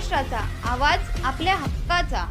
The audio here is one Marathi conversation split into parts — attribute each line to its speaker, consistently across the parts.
Speaker 1: महाराष्ट्राचा आवाज आपल्या हक्काचा.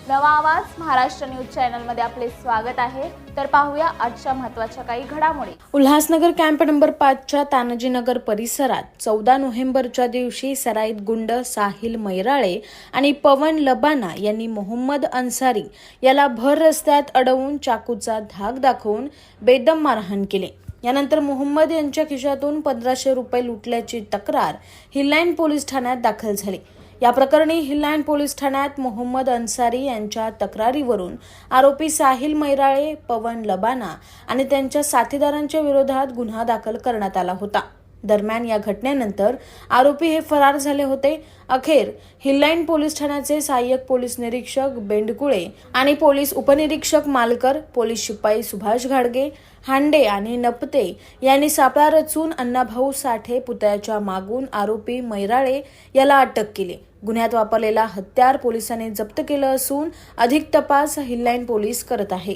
Speaker 2: नवा आवाज महाराष्ट्र न्यूज चॅनलमध्ये आपले स्वागत आहे. तर पाहूया आजच्या महत्त्वाच्या काही घडामोडी.
Speaker 3: उल्हासनगर कॅम्प नंबर 5च्या तानाजीनगर परिसरात 14 नोव्हेंबरच्या दिवशी सराईत गुंड साहिल मैराळे आणि पवन लबाना यांनी मोहम्मद अन्सारी याला भर रस्त्यात अडवून चाकूचा धाक दाखवून बेदम मारहाण केली. यानंतर मोहम्मद यांच्या खिशातून 1500 रुपये लुटल्याची तक्रार हिललाईन पोलीस ठाण्यात दाखल झाली. या प्रकरणी हिललाईन पोलीस ठाण्यात मोहम्मद अन्सारी यांच्या तक्रारीवरून आरोपी साहिल मैराळे, पवन लबाना आणि त्यांच्या साथीदारांच्या विरोधात गुन्हा दाखल करण्यात आला होता. दरम्यान या घटनेनंतर आरोपी हे फरार झाले होते. अखेर हिललाईन पोलीस ठाण्याचे सहाय्यक पोलीस निरीक्षक बेंडकुळे आणि पोलीस उपनिरीक्षक मालकर, पोलीस शिपाई सुभाष घाडगे, हांडे आणि नपते यांनी सापळा रचून अण्णाभाऊ साठे पुतळ्याच्या मागून आरोपी मैराळे याला अटक केली. गुन्ह्यात वापरलेला हत्यार पोलिसांनी जप्त केलं असून अधिक तपास हिललाईन पोलीस करत आहे.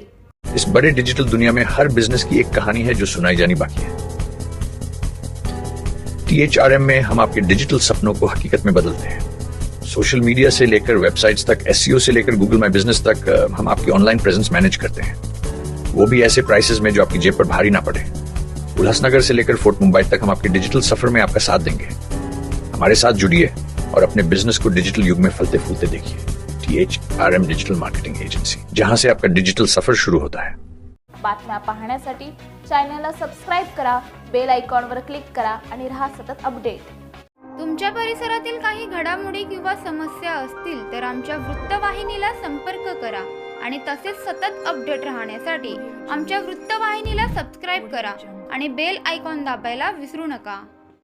Speaker 4: इस बड़े डिजिटल दुनिया में हर बिजनेस की एक कहानी है जो सुनाई जानी बाकी है. THRM में हम आपके डिजिटल सपनों को हकीकत में बदलते हैं. सोशल मीडिया से लेकर वेबसाइट्स तक, SEO से लेकर गूगल माई बिजनेस तक हम आपकी ऑनलाइन प्रेजेंस मैनेज करते हैं, वो भी ऐसे प्राइसेस में जो आपकी जेब पर भारी ना पड़े. उल्हासनगर से लेकर फोर्ट मुंबई तक हम आपके डिजिटल सफर में आपका साथ देंगे. हमारे साथ जुड़िए और अपने बिजनेस को डिजिटल युग में फलते फूलते देखिए. THRM डिजिटल मार्केटिंग एजेंसी, जहां से आपका डिजिटल सफर शुरू होता है.
Speaker 2: बातम्या पाहण्यासाठी चॅनलला सबस्क्राईब करा, बेल आयकॉनवर क्लिक करा आणि रहा सतत अपडेट.
Speaker 1: तुमच्या परिसरातील काही घडामोडी किंवा समस्या असतील तर आमच्या वृत्तवाहिनीला संपर्क करा आणि तसेच सतत अपडेट राहण्यासाठी आमच्या वृत्तवाहिनीला सबस्क्राईब करा आणि बेल आयकॉन दाबायला विसरू नका.